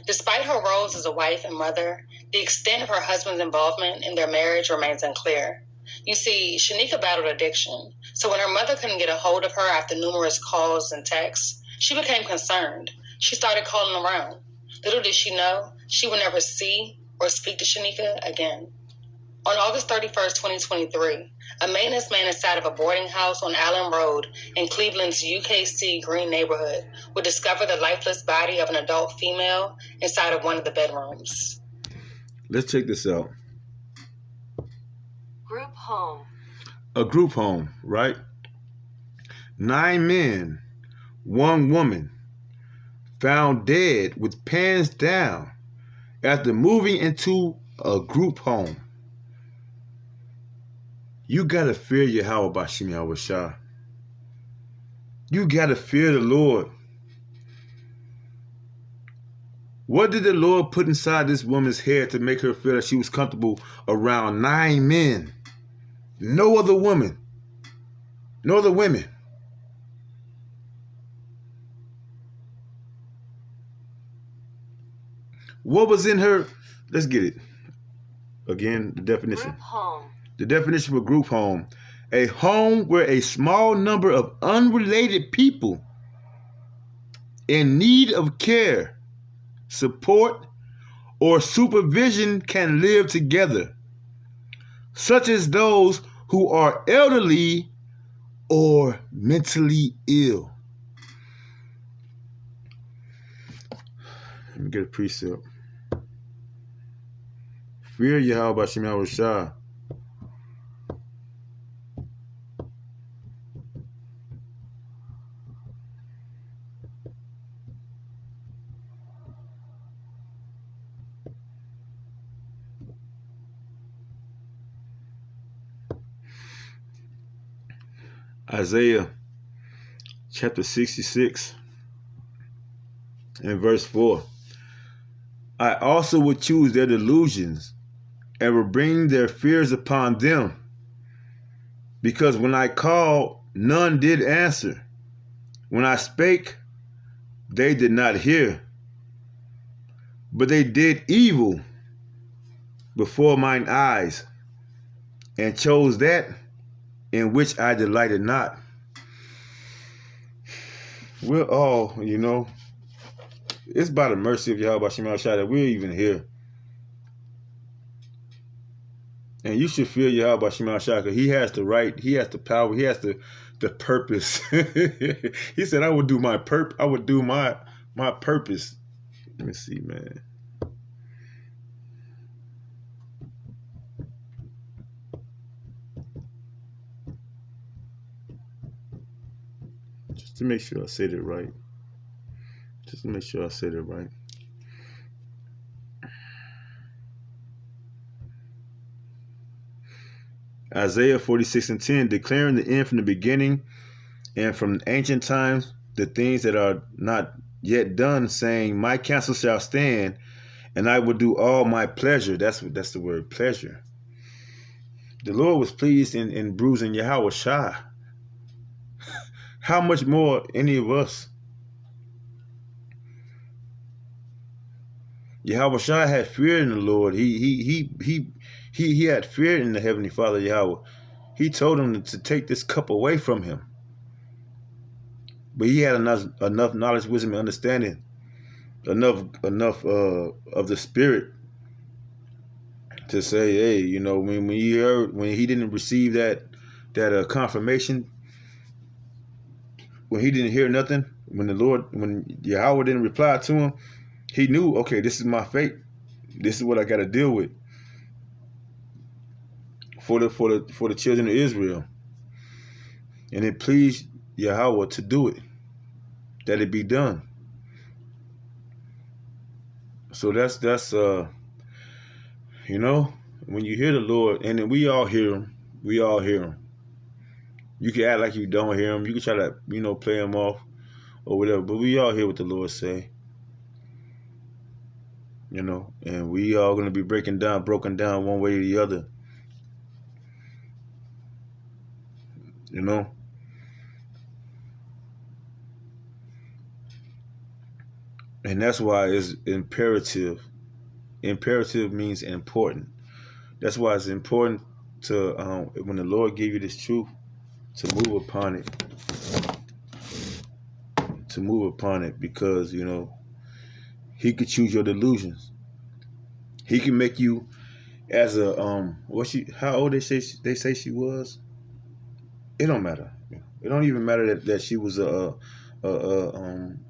Despite her roles as a wife and mother, the extent of her husband's involvement in their marriage remains unclear. You see, Shanika battled addiction, so when her mother couldn't get a hold of her after numerous calls and texts, she became concerned. She started calling around. Little did she know, she would never see or speak to Shanika again. On August 31st, 2023, a maintenance man inside of a boarding house on Allen Road in Cleveland's UKC Green neighborhood would discover the lifeless body of an adult female inside of one of the bedrooms. Let's check this out. Group home. A group home, right? 9 men, 1 woman, found dead with pants down after moving into a group home. You gotta fear Yahweh Bashim Yahushua. You gotta fear the Lord. What did the Lord put inside this woman's head to make her feel that she was comfortable around 9 men? No other woman. No other women. What was in her? Let's get it. Again, the definition. Group home. The definition for group home. A home where a small number of unrelated people in need of care, support, or supervision can live together, such as those who are elderly or mentally ill. Let me get a precept. Fear Yahweh Bashim Yahushua. Isaiah chapter 66 and verse 4. I also will choose their delusions and will bring their fears upon them. Because when I called, none did answer. When I spake, they did not hear. But they did evil before mine eyes, and chose that in which I delighted not. We're all, it's by the mercy of Yahweh Shema Shai that we're even here. And you should fear Yahweh Shema Shai because he has the right, he has the power, he has the purpose. He said, I would do my purpose. Let me see, man. Just to make sure I said it right. Isaiah 46:10, declaring the end from the beginning and from ancient times, the things that are not yet done, saying, my counsel shall stand, and I will do all my pleasure. That's the word, pleasure. The Lord was pleased in bruising Yahweh Shai. How much more any of us? Yahweh Shai had fear in the Lord. He had fear in the Heavenly Father Yahweh. He told him to take this cup away from him. But he had enough knowledge, wisdom, and understanding, enough of the Spirit to say, hey, when he didn't receive that confirmation, when he didn't hear nothing, when Yahweh didn't reply to him, he knew, okay, this is my fate. This is what I got to deal with for the children of Israel. And it pleased Yahweh to do it, that it be done. So that's you know, when you hear the Lord, and then we all hear him. We all hear him. You can act like you don't hear him. You can try to, play him off or whatever. But we all hear what the Lord say. And we all going to be broken down one way or the other. And that's why it's imperative. Imperative means important. That's why it's important to, when the Lord gave you this truth, to move upon it. To move upon it, because, he could choose your delusions. He can make you as a, how old they say she was? It don't matter. It don't even matter that she was a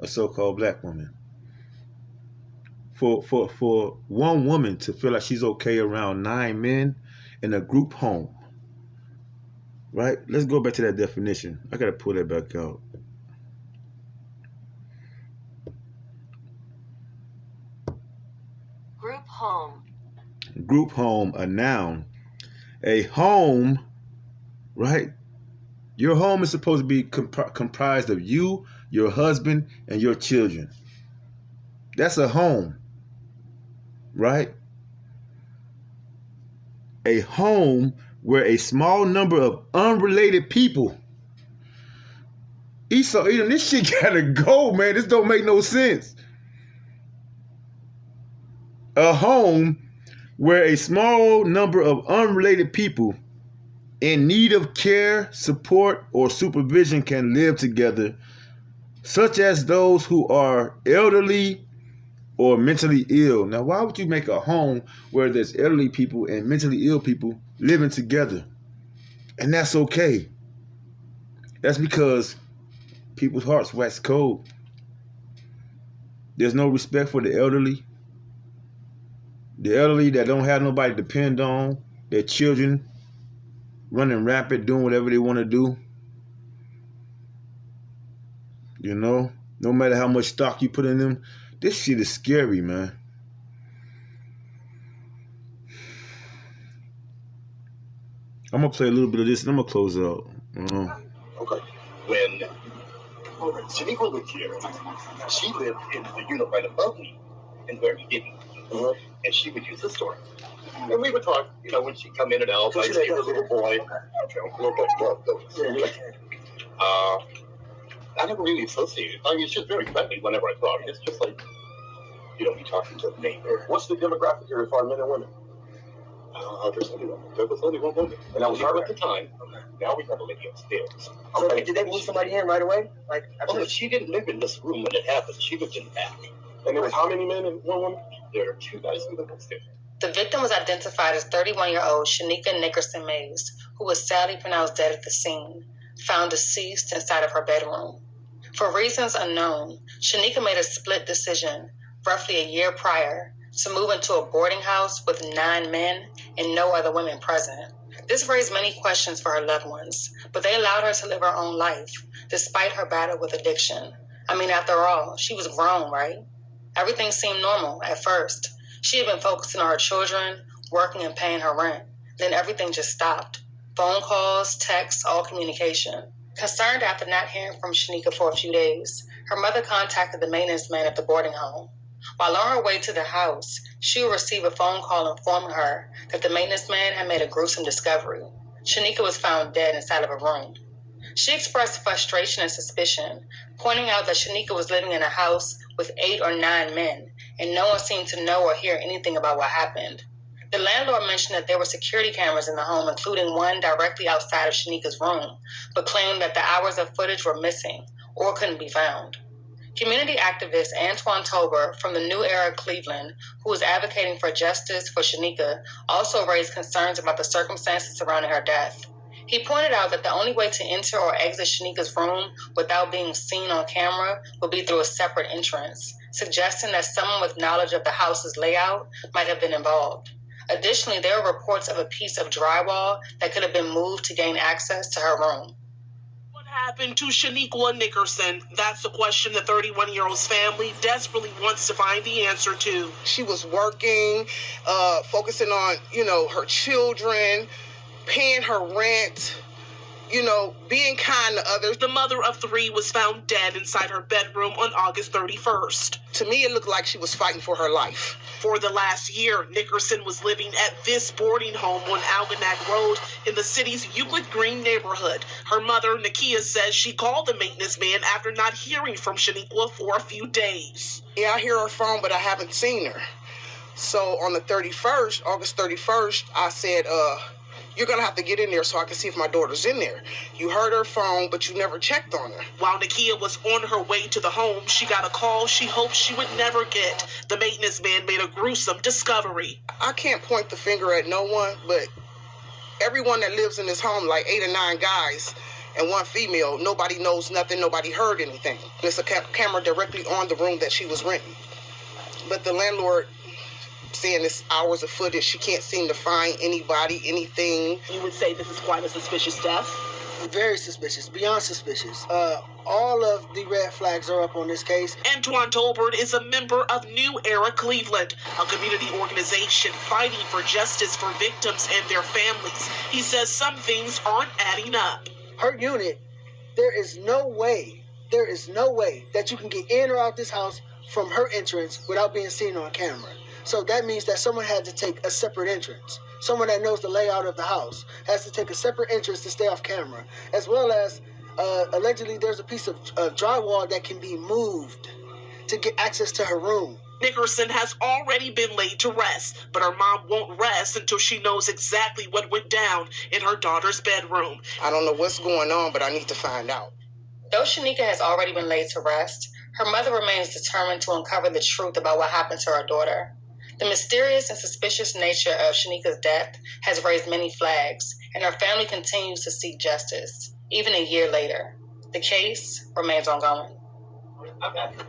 so-called black woman. For one woman to feel like she's okay around 9 men in a group home, right? Let's go back to that definition. I gotta pull that back out. Group home. Group home, a noun. A home, right? Your home is supposed to be comprised of you, your husband, and your children. That's a home, right? A home where a small number of unrelated people. Esau, this shit gotta go, man. This don't make no sense. A home where a small number of unrelated people in need of care, support, or supervision can live together, such as those who are elderly or mentally ill. Now, why would you make a home where there's elderly people and mentally ill people living together? And that's okay. That's because people's hearts wax cold. There's no respect for the elderly. The elderly that don't have nobody to depend on, their children running rapid, doing whatever they want to do. No matter how much stock you put in them, this shit is scary, man. I'm going to play a little bit of this and I'm going to close it out. Okay. When Shaniqua lived here, she lived in the unit right above me and where he didn't. Mm-hmm. And she would use the store. And we would talk, when she'd come in and out. I'd see her little boy. I never really associated. I mean, she's very friendly whenever I talk. It's just like, be talking to a neighbor. What's the demographic here as far as men and women? There was only one woman. And that was her at the time. Okay. Now we have a lady upstairs. Okay. So did they move somebody in right away? She didn't live in this room when it happened. She lived in the back. And there was how many men and one woman? There are 2 guys who live upstairs. The victim was identified as 31-year-old Shanika Nickerson Mays, who was sadly pronounced dead at the scene, found deceased inside of her bedroom. For reasons unknown, Shanika made a split decision roughly a year prior to move into a boarding house with 9 men and no other women present. This raised many questions for her loved ones, but they allowed her to live her own life, despite her battle with addiction. I mean, after all, she was grown, right? Everything seemed normal at first. She had been focusing on her children, working and paying her rent. Then everything just stopped. Phone calls, texts, all communication. Concerned after not hearing from Shanika for a few days, her mother contacted the maintenance man at the boarding home. While on her way to the house, she would receive a phone call informing her that the maintenance man had made a gruesome discovery. Shanika was found dead inside of a room. She expressed frustration and suspicion, pointing out that Shanika was living in a house with 8 or 9 men, and no one seemed to know or hear anything about what happened. The landlord mentioned that there were security cameras in the home, including one directly outside of Shanika's room, but claimed that the hours of footage were missing or couldn't be found. Community activist Antoine Tober from the New Era Cleveland, who was advocating for justice for Shanika, also raised concerns about the circumstances surrounding her death. He pointed out that the only way to enter or exit Shanika's room without being seen on camera would be through a separate entrance, suggesting that someone with knowledge of the house's layout might have been involved. Additionally, there were reports of a piece of drywall that could have been moved to gain access to her room. happened to Shaniqua Nickerson? That's the question the 31-year-old's family desperately wants to find the answer to. She was working, focusing on, her children, paying her rent, being kind to others. The mother of 3 was found dead inside her bedroom on August 31st. To me, it looked like she was fighting for her life. For the last year, Nickerson was living at this boarding home on Algonac Road in the city's Euclid Green neighborhood. Her mother, Nakia, says she called the maintenance man after not hearing from Shaniqua for a few days. Yeah, I hear her phone, but I haven't seen her. So on the 31st, August 31st, I said, you're going to have to get in there so I can see if my daughter's in there. You heard her phone, but you never checked on her. While Nakia was on her way to the home, she got a call she hoped she would never get. The maintenance man made a gruesome discovery. I can't point the finger at no one, but everyone that lives in this home, like 8 or 9 guys and 1 female, nobody knows nothing, nobody heard anything. There's a camera directly on the room that she was renting. But the landlord saying it's hours of footage, she can't seem to find anybody, anything. You would say this is quite a suspicious death? Very suspicious, beyond suspicious. All of the red flags are up on this case. Antoine Tolbert is a member of New Era Cleveland, a community organization fighting for justice for victims and their families. He says some things aren't adding up. Her unit, there is no way that you can get in or out this house from her entrance without being seen on camera. So that means that someone had to take a separate entrance. Someone that knows the layout of the house has to take a separate entrance to stay off camera, as well as allegedly there's a piece of drywall that can be moved to get access to her room. Nickerson has already been laid to rest, but her mom won't rest until she knows exactly what went down in her daughter's bedroom. I don't know what's going on, but I need to find out. Though Shanika has already been laid to rest, her mother remains determined to uncover the truth about what happened to her daughter. The mysterious and suspicious nature of Shanika's death has raised many flags, and her family continues to seek justice, even a year later. The case remains ongoing.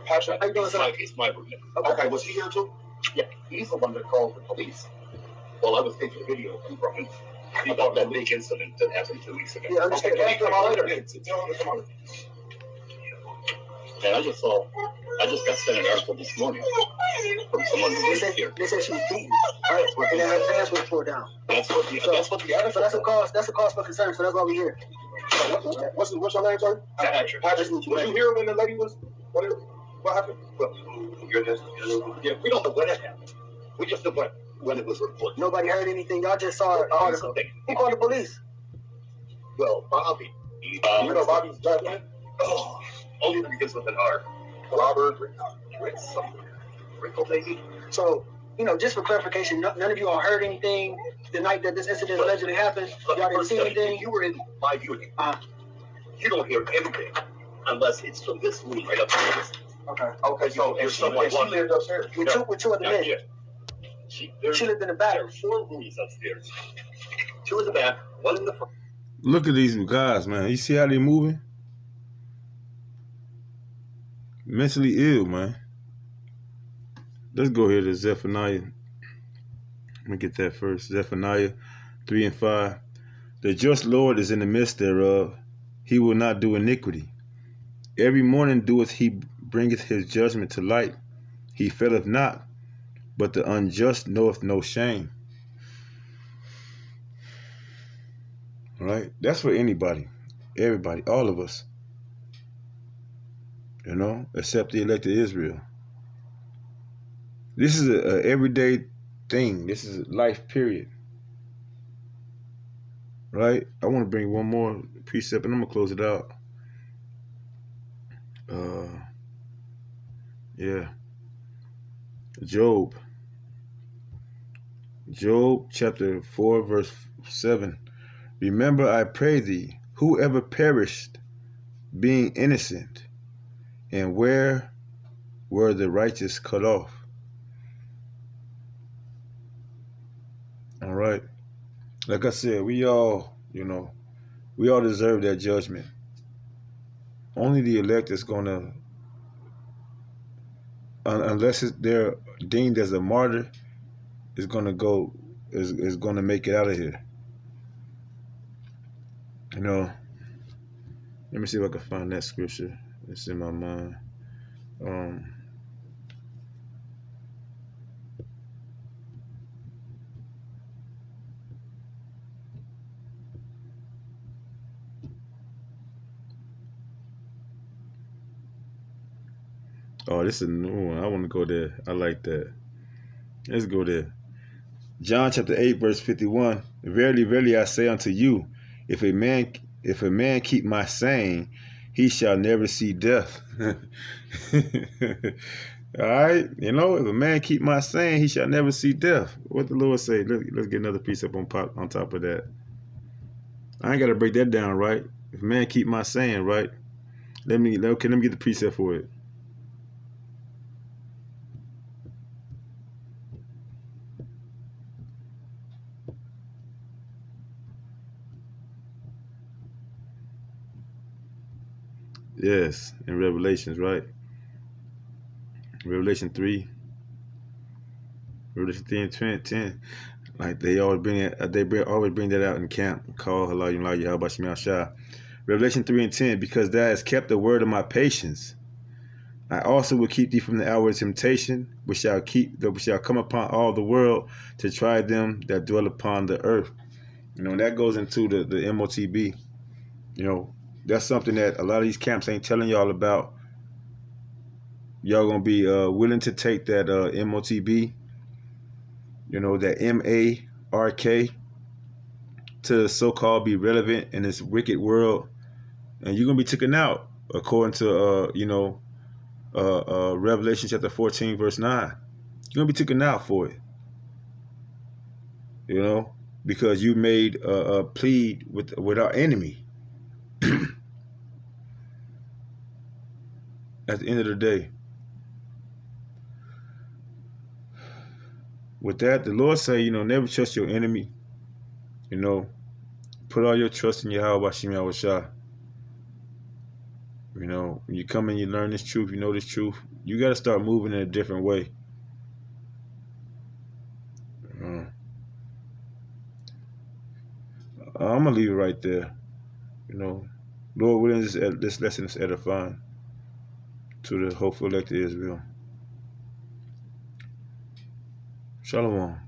Patrick, it's my room. Okay, was he here too? Yeah, he's the one that called the police. Well, I was taking video from him about that big incident that happened 2 weeks ago. Yeah, understand. Okay, come on later. Come on. And I just got sent an article this morning from someone who lives here. They said she was beaten. Right? And then her pants were pulled down. That's what the article. So that's a cause for concern. So that's why we're here. What's your name, sir? Patrick. Was you here when the lady was? What happened? Well, yeah, we don't know when it happened. We just know when it was reported. Nobody heard anything. Y'all just saw an article. Who called the police? Well, Bobby. You know Bobby's last name? Oh, only begins with an R. Robert Rickle, maybe. So, just for clarification, none of you all heard anything the night that this incident allegedly happened? Y'all didn't see anything? You were in my unit. You don't hear anything unless it's from this room right up here. Okay, so if she lived upstairs. With two other men. She lived in the back. There are 4 rooms upstairs. 2 in the back, 1 in the front. Look at these guys, man. You see how they moving? Mentally ill, man. Let's go here to Zephaniah. Let me get that first. Zephaniah 3 and 5. The just Lord is in the midst thereof. He will not do iniquity. Every morning doeth he bringeth his judgment to light. He faileth not, but the unjust knoweth no shame. All right? That's for anybody, everybody, all of us. Except the elect of Israel. This is an everyday thing. This is life, period. Right? I want to bring one more precept, and I'm going to close it out. Job chapter 4, verse 7. Remember, I pray thee, whoever perished, being innocent, and where were the righteous cut off? All right. Like I said, we all deserve that judgment. Only the elect is going to, unless they're deemed as a martyr, is going to make it out of here. Let me see if I can find that scripture. It's in my mind. Oh, this is a new one. I want to go there. I like that. Let's go there. John chapter 8, verse 51. Verily, verily, I say unto you, if a man keep my saying, he shall never see death. All right, if a man keep my saying, he shall never see death. What the Lord say? Let's get another precept on top of that. I ain't got to break that down, right? If a man keep my saying, right? Let me get the precept for it. Yes, in Revelations, right? Revelation 3 and 10. Like they always bring that out in camp. Call Yahweh. Revelation 3 and 10. Because thou hast kept the word of my patience, I also will keep thee from the hour of temptation, which shall come upon all the world to try them that dwell upon the earth. And that goes into the MOTB. That's something that a lot of these camps ain't telling y'all about. Y'all gonna be willing to take that MOTB, that MARK, to so-called be relevant in this wicked world, and you're gonna be taken out according to Revelation chapter 14 verse 9. You're gonna be taken out for it, because you made a plead with our enemy. At the end of the day, with that, the Lord say, never trust your enemy. Put all your trust in Yahweh Hashem Yahushua. When you come and you learn this truth, you know this truth, you got to start moving in a different way. I'm going to leave it right there. Lord willing, this lesson is edifying to the hopeful elect of Israel. Shalom.